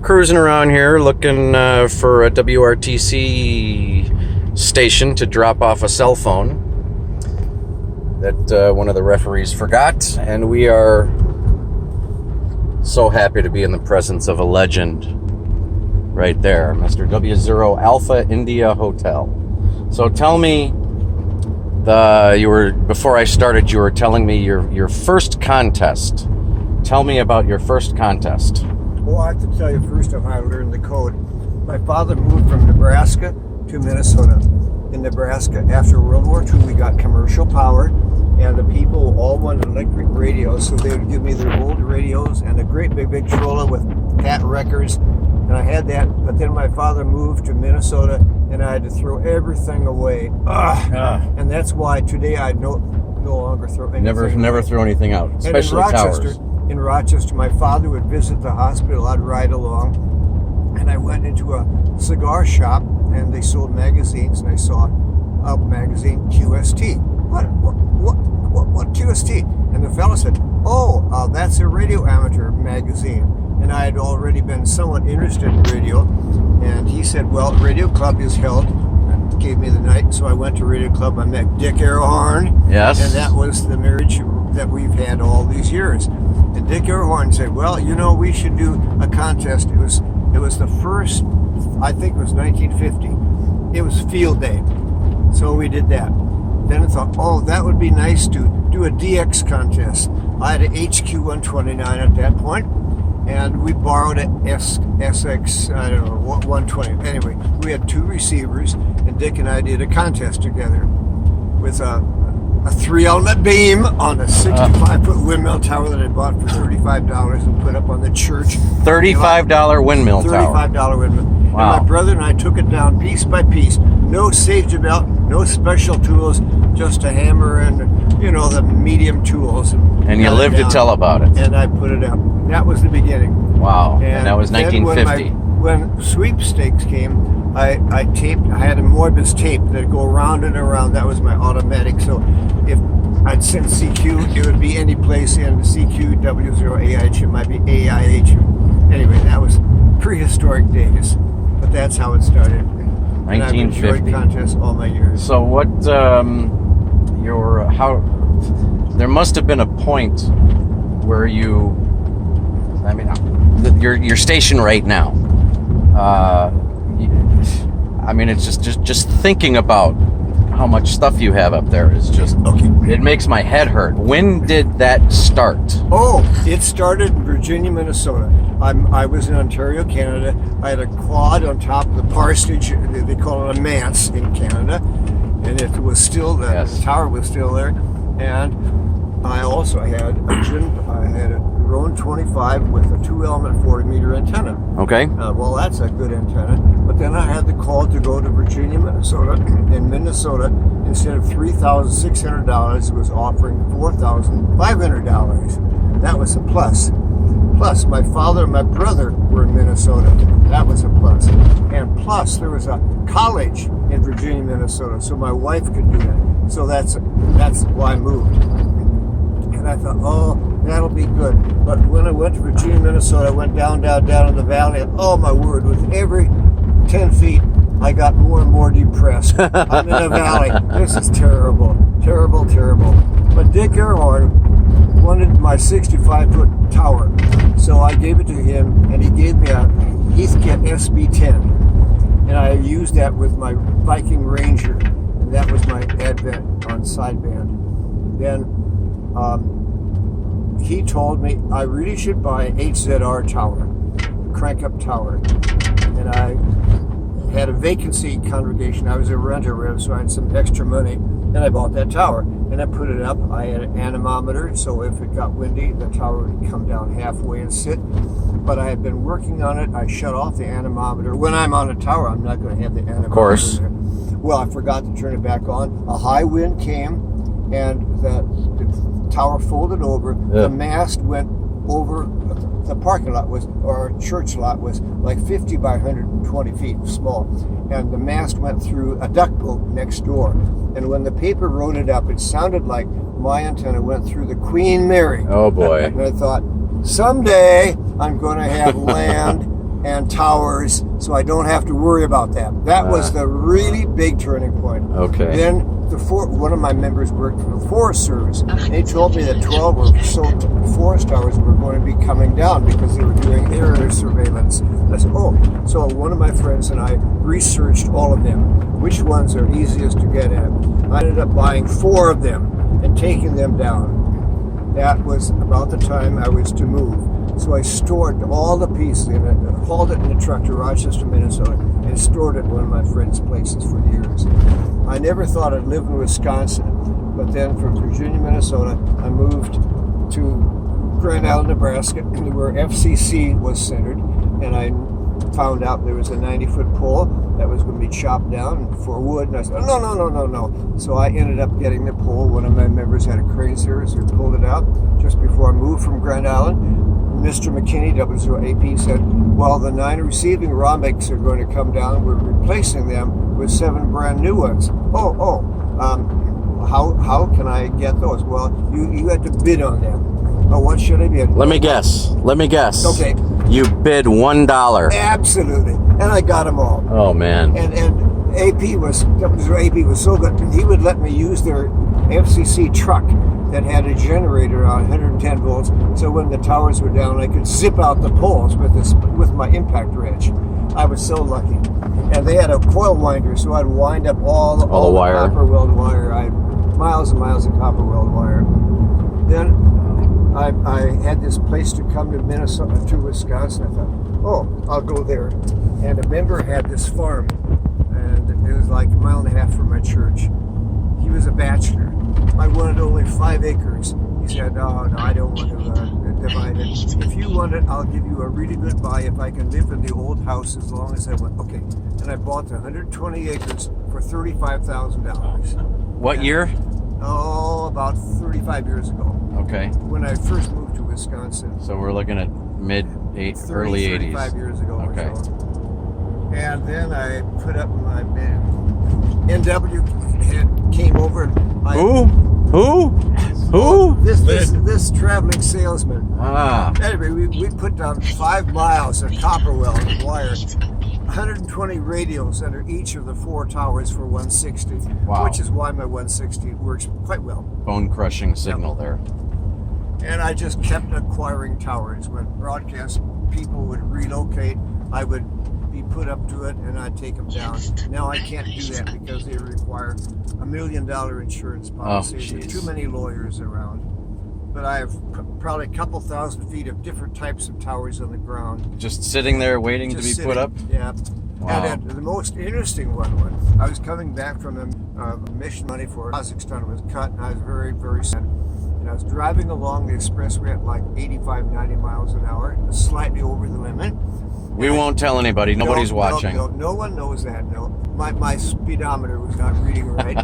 cruising around here looking for a WRTC station to drop off a cell phone that one of the referees forgot, and we are so happy to be in the presence of a legend right there, Mr. W0 India Hotel. So tell me, before I started, you were telling me your first contest. Tell me about your first contest. Well, I have to tell you first of how I learned the code. My father moved from Nebraska to Minnesota. In Nebraska, after World War II, we got commercial power, and the people all wanted electric radios, so they would give me their old radios and a great big troller with cat records, and I had that. But then my father moved to Minnesota, and I had to throw everything away. And that's why today I no longer throw anything Never away. throw anything out, especially towers. In Rochester, my father would visit the hospital. I'd ride along, and I went into a cigar shop, and they sold magazines, and I saw a magazine, QST. What QST? And the fellow said, "Oh, that's a radio amateur magazine." And I had already been somewhat interested in radio, and he said, "Well, Radio Club is held." And gave me the night, so I went to Radio Club. I met Dick Airhorn. Yes. And that was the marriage that we've had all these years. And Dick Airhorn said, "Well, we should do a contest." It was the first, I think it was 1950. It was field day. So we did that. Then I thought, oh, that would be nice to do a DX contest. I had an HQ-129 at that point, and we borrowed an SX, I don't know, 120. Anyway, we had two receivers, and Dick and I did a contest together with a 3-element beam on a 65-foot windmill tower that I bought for $35 and put up on the church. $35 windmill tower. $35 windmill. Wow. And my brother and I took it down piece by piece. No safety belt, no special tools, just a hammer and, the medium tools. And you lived to tell about it. And I put it up. That was the beginning. Wow. And that was 1950. When sweepstakes came, I had a Morbis tape that'd go around and around. That was my automatic. So if I'd send CQ, it would be any place in CQ, W0AIH, it might be AIH. Anyway, that was prehistoric days. But that's how it started. 1950. And I've enjoyed contests all my years. So what, there must have been a point where your station right now, it's just thinking about how much stuff you have up there is just, it makes my head hurt. When did that start? Oh, it started in Virginia, Minnesota. I was in Ontario, Canada. I had a quad on top of the parsonage. They call it a manse in Canada. And it was still there. The tower was still there. And I also had a Rowan 25 with a 2-element 40-meter antenna. Okay. Well, that's a good antenna. But then I had the call to go to Virginia, Minnesota. In Minnesota, instead of $3,600, it was offering $4,500. That was a plus. Plus, my father and my brother were in Minnesota. That was a plus. And plus, there was a college in Virginia, Minnesota, so my wife could do that. So that's why I moved. And I thought, oh, that'll be good. But when I went to Virginia, Minnesota, I went down in the valley, and oh my word, with every 10 feet, I got more and more depressed. I'm in a valley. This is terrible. Terrible, terrible. But Dick Airhorn wanted my 65-foot tower. So I gave it to him, and he gave me a Heathkit SB10. And I used that with my Viking Ranger. And that was my advent on sideband. Then he told me I really should buy an HZR tower, crank-up tower. And I had a vacancy congregation. I was a renter rev, so I had some extra money. And I bought that tower. And I put it up. I had an anemometer, so if it got windy, the tower would come down halfway and sit. But I had been working on it. I shut off the anemometer. When I'm on a tower, I'm not going to have the anemometer. Of course. There. Well, I forgot to turn it back on. A high wind came, and the tower folded over. Yeah. The mast went over. The parking lot or church lot was like 50 by 120 feet, small. And the mast went through a duck boat next door. And when the paper wrote it up, it sounded like my antenna went through the Queen Mary. Oh boy. And I thought, someday I'm going to have land and towers, so I don't have to worry about that. That was the really big turning point. Okay. Then one of my members worked for the Forest Service. They told me that 12 or so forest towers were going to be coming down because they were doing air surveillance. I said, oh. So one of my friends and I researched all of them. Which ones are easiest to get at? I ended up buying 4 of them and taking them down. That was about the time I was to move. So I stored all the pieces and I hauled it in a truck to Rochester, Minnesota, and stored it at one of my friend's places for years. I never thought I'd live in Wisconsin, but then from Virginia, Minnesota, I moved to Grand Island, Nebraska, where FCC was centered, and I found out there was a 90-foot pole that was going to be chopped down for wood, and I said, no. So I ended up getting the pole. One of my members had a crane service who pulled it out just before I moved from Grand Island. Mr. McKinney, W0AIH, said, well, the 9 receiving ROMICs are going to come down. We're replacing them with 7 brand new ones. How can I get those? Well, you had to bid on them. Oh, what should I bid? Let me guess. Okay. You bid $1. Absolutely. And I got them all. Oh, man. And W0AIH was so good. He would let me use their FCC truck that had a generator on 110 volts, so when the towers were down, I could zip out the poles with my impact wrench. I was so lucky. And they had a coil winder, so I'd wind up all the wire. copper weld wire. I had miles and miles of copper weld wire. Then I had this place to come to Wisconsin. I thought, oh, I'll go there. And a member had this farm, and it was like a mile and a half from my church. He was a bachelor. I wanted only 5 acres. He said, no, I don't want to divide it. If you want it, I'll give you a really good buy if I can live in the old house as long as I want. Okay. And I bought the 120 acres for $35,000. What year? Oh, about 35 years ago. Okay. When I first moved to Wisconsin. So we're looking at early 80s. 35 years ago Okay. or so. And then I put up my bid. NW came over. Who? This traveling salesman. Anyway, we put down 5 miles of copper weld wire, 120 radios under each of the 4 towers for 160. Wow. Which is why my 160 works quite well. Bone-crushing signal there. And I just kept acquiring towers. When broadcast people would relocate, I would be put up to it and I'd take them down. Now I can't do that because they require $1 million insurance policies. There's too many lawyers around. But I have probably a couple thousand feet of different types of towers on the ground. Just sitting there waiting to be put up? Yeah. Wow. And the most interesting one, I was coming back from a mission money for Kazakhstan was cut, and I was very, very sad. And I was driving along the expressway at like 85, 90 miles an hour, slightly over the limit. We won't tell anybody. Nobody's watching. No one knows that. No, my speedometer was not reading right.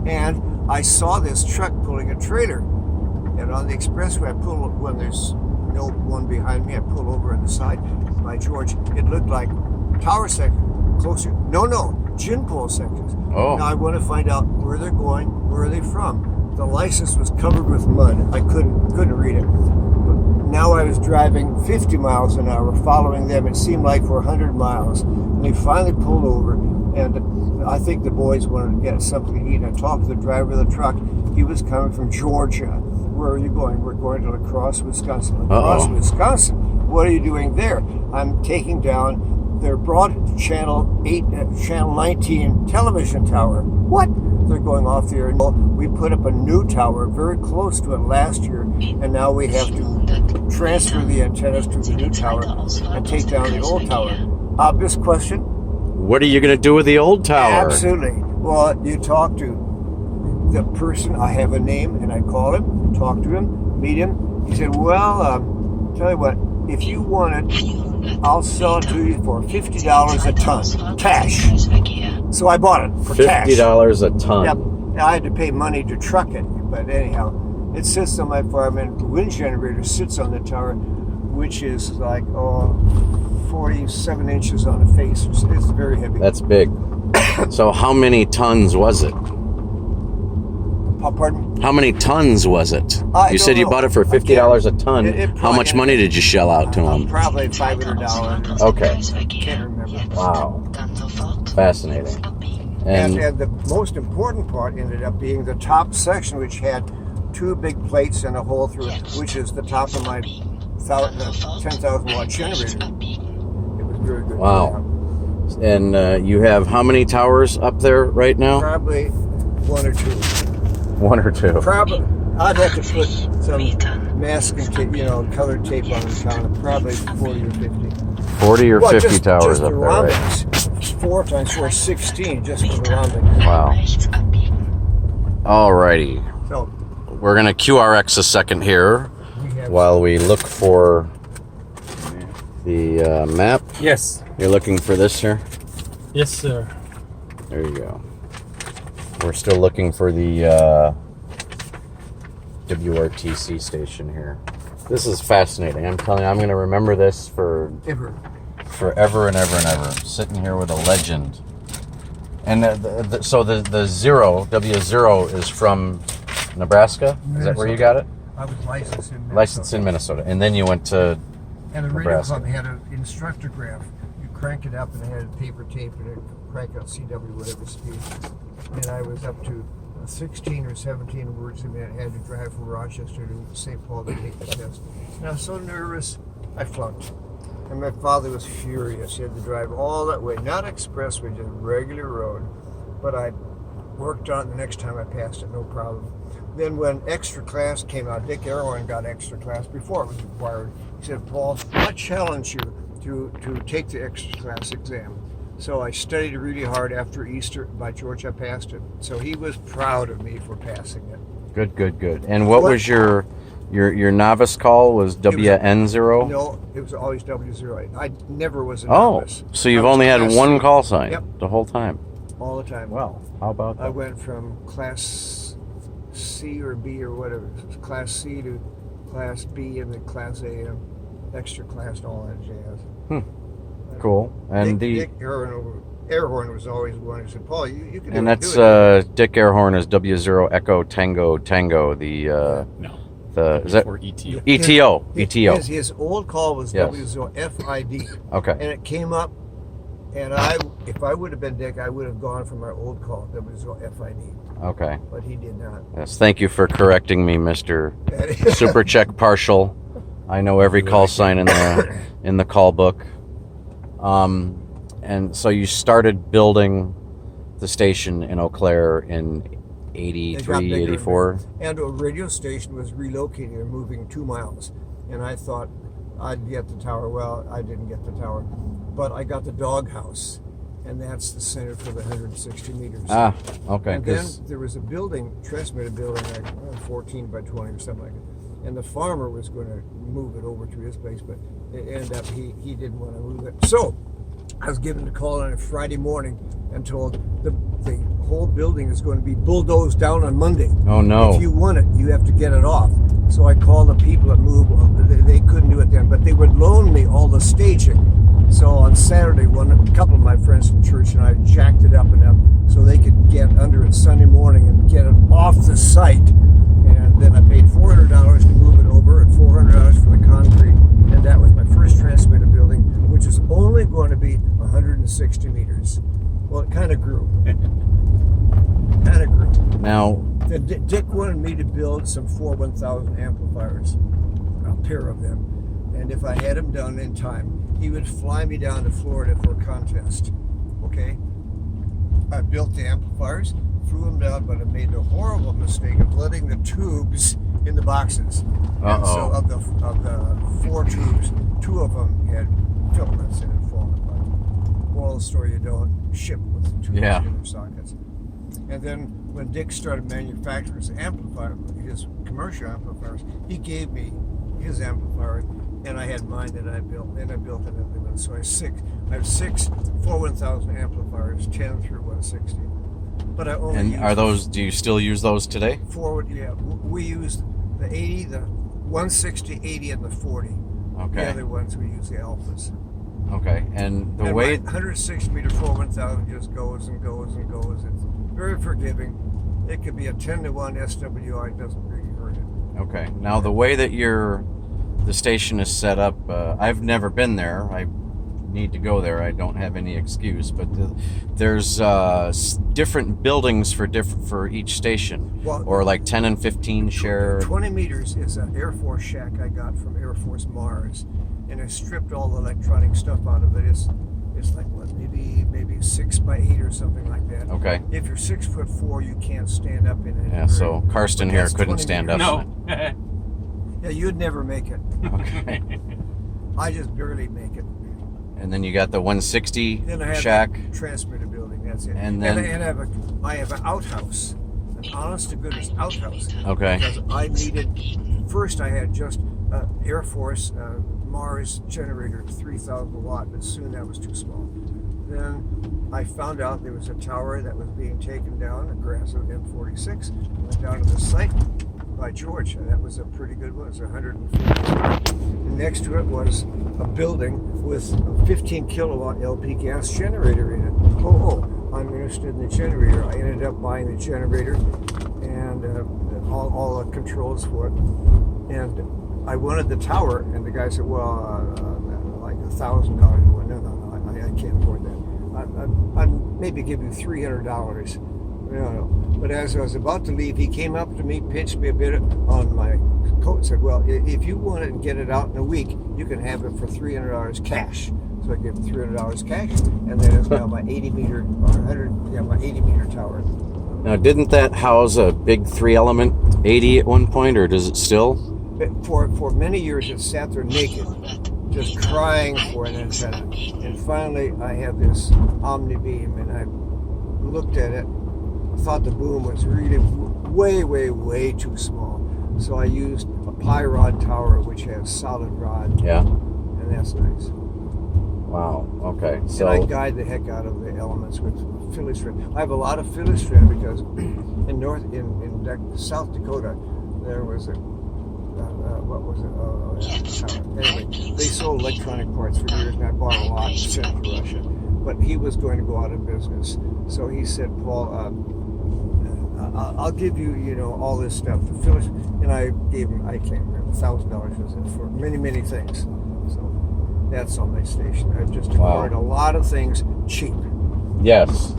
And I saw this truck pulling a trailer. And on the expressway, I pull when there's no one behind me. I pull over on the side. By George, it looked like tower section closer. No, gin pole sections. Oh. Now I want to find out where they're going. Where are they from? The license was covered with mud. I couldn't read it. Now I was driving 50 miles an hour, following them. It seemed like for 100 miles. And they finally pulled over, and I think the boys wanted to get something to eat. I talked to the driver of the truck. He was coming from Georgia. Where are you going? We're going to La Crosse, Wisconsin. La Crosse, Wisconsin? What are you doing there? I'm taking down their broad channel 19 television tower. What? They're going off the air. We put up a new tower very close to it last year, and now we have to transfer the antennas to the new tower and take down the old tower. Obvious question? What are you going to do with the old tower? Absolutely. Well, you talk to the person. I have a name, and I call him, talk to him, meet him. He said, well, tell you what, if you want it, I'll sell it to you for $50 a ton, cash. So I bought it for cash. $50 a ton. Yep. I had to pay money to truck it, but anyhow, it sits on my farm, and the wind generator sits on the tower, which is like 47 inches on the face. It's very heavy. That's big. So how many tons was it? Pardon? How many tons was it? I You don't said you know. bought it for $50 a ton. How much probably- money did you shell out to him? Probably $500. Okay. Can't remember. Wow. Fascinating. And And the most important part ended up being the top section, which had 2 big plates and a hole through it, which is the top of my 10,000 watt generator. It was very good. wow. And you have how many towers up there right now? Probably 1 or 2. 1 or 2. Probably, I'd have to put some masking tape, colored tape on the counter. Probably 40 or 50. 40 or 50 towers just up the there, right? roundings. 4 times 4 is 16, just for the roundings. Wow. Alrighty. So We're going to QRX a second here we have while we look for the map. Yes. You're looking for this here? Yes, sir. There you go. We're still looking for the WRTC station here. This is fascinating. I'm telling you, I'm going to remember this for forever and ever and ever. Sitting here with a legend. And so the zero, W0, is from Nebraska? Is that where you got it? I was licensed in Minnesota. Licensed in Minnesota. And then you went to And the radio Nebraska. club had an instructor graph. You crank it up and it had paper tape and it crank out CW whatever speed. And I was up to 16 or 17 words a minute. I had to drive from Rochester to St. Paul to take the test. And I was so nervous, I flunked. And my father was furious. He had to drive all that way, not expressway, just regular road. But I worked on it the next time I passed it, no problem. Then when extra class came out, Dick Erwin got extra class before it was required. He said, Paul, I challenge you to take the extra class exam. So I studied really hard after Easter. By George, I passed it. So he was proud of me for passing it. Good, good, good. And what was your novice call? Was WN0? No, it was always W0AIH. I never was a Oh, novice. so you've I was only had class one C. call sign Yep. the whole time. All the time. Well, how about I that? went from class C or B or whatever, class C to class B and then class A and extra class and all that jazz. Cool. And Dick Airhorn was always one who said, Paul, you can do and it. that's do it. Dick Airhorn is W0 Echo Tango Tango. The is that Or ETO. ETO? His old call was Yes. W0FID. Okay. And it came up, and if I would have been Dick, I would have gone for my old call, W0FID. Okay. But he did not. Yes. Thank you for correcting me, Mr. Super Check Partial. I know every call sign in the call book. And so you started building the station in Eau Claire in It got 83, bigger 84. And a radio station was relocating and moving 2 miles. And I thought I'd get the tower. Well, I didn't get the tower. But I got the doghouse. And that's the center for the 160 meters. Ah, okay. And then 'cause- there was a building, transmitter building, like 14 by 20 or something like it. And the farmer was going to move it over to his place, but it ended up he didn't want to move it. So I was given a call on a Friday morning and told the whole building is going to be bulldozed down on Monday. Oh no. If you want it, you have to get it off. So I called the people that moved. They couldn't do it then, but they would loan me all the staging. So on Saturday, a couple of my friends from church and I jacked it up enough so they could get under it Sunday morning and get it off the site. And then I paid $400 to move it over and $400 for the concrete. And that was my first transmitter building, which is only going to be 160 meters. Well, it kind of grew. Now, Dick wanted me to build some 41000 amplifiers, a pair of them. And if I had them done in time, he would fly me down to Florida for a contest. Okay? I built the amplifiers, threw them down, but I made the horrible mistake of letting the tubes in the boxes. And so of the 4 tubes, 2 of them had filaments in it falling apart. Moral of the story, you don't ship with the tubes in their sockets. And then when Dick started manufacturing his amplifier, his commercial amplifiers, he gave me his amplifier, and I had mine that I built, and I built another one. So I have 6 41000 amplifiers, 10 through 160. But I only and use are those? Do you still use those today? forward. Yeah, we used the 80, the 160, 80, and the 40. Okay. The other ones we use the alphas. Okay. And the And way. my 160 meter 41000 just goes and goes and goes. It's very forgiving. It could be a 10-to-1 SWI. It doesn't really hurt it. Okay. Now the way that the station is set up, I've never been there. I need to go there. I don't have any excuse, but there's different buildings for each station, or like 10 and 15 share. 20 meters is an Air Force shack I got from Air Force Mars, and I stripped all the electronic stuff out of it. It's like what, maybe 6 by 8 or something like that. Okay. If you're 6'4", you can't stand up in it. Yeah. So Karsten here couldn't stand up. No. Yeah, you'd never make it. Okay. I just barely make it. And then you got the 160 Then I have shack. the transmitter building. That's it. And then I have an outhouse, an honest to goodness outhouse. Okay. Because I needed. First, I had just Air Force Mars generator, 3,000 watt, but soon that was too small. Then I found out there was a tower that was being taken down, a grass of M46. Went down to the site by George. That was a pretty good one. It was 150. And next to it was a building with a 15 kilowatt LP gas generator in it. I'm interested in the generator. I ended up buying the generator and all the controls for it. And I wanted the tower, and the guy said, well, like $1,000. No, I can't afford that. I'd maybe give you $300. No. But as I was about to leave, he came up to me, pinched me a bit on my coat, and said, well, if you want it and get it out in a week, you can have it for $300 cash. So I gave him $300 cash, and then it's now my 80 meter tower. Now, didn't that house a big 3-element 80 at one point, or does it still? For many years, it sat there naked, just crying for an antenna. And finally, I had this Omni beam, and I looked at it. Thought the boom was really way too small, so I used a pi rod tower which has solid rod. Yeah. And that's nice. Wow. Okay. So and I guide the heck out of the elements with Philly strand. I have a lot of Philly strand because in South Dakota there was a tower. Anyway, they sold electronic parts for years, and I bought a lot and sent to Russia. But he was going to go out of business, so he said, Paul, I'll give you, all this stuff. And I gave him, I can't remember, $1,000 was it for many things. So that's on my station. I've just acquired a lot of things cheap. Yes.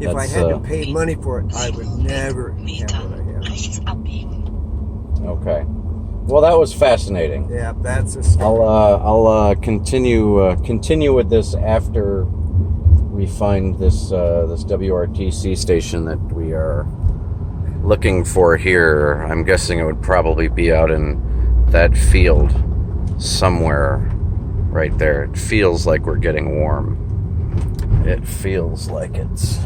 If I had to pay money for it, I would never have what I have. Okay. Well, that was fascinating. Yeah, that's a story. I'll continue with this after we find this WRTC station that we are looking for here. I'm guessing it would probably be out in that field somewhere right there. It feels like we're getting warm. It feels like it's...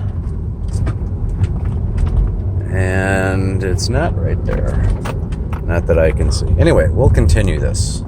And it's not right there. Not that I can see. Anyway, we'll continue this.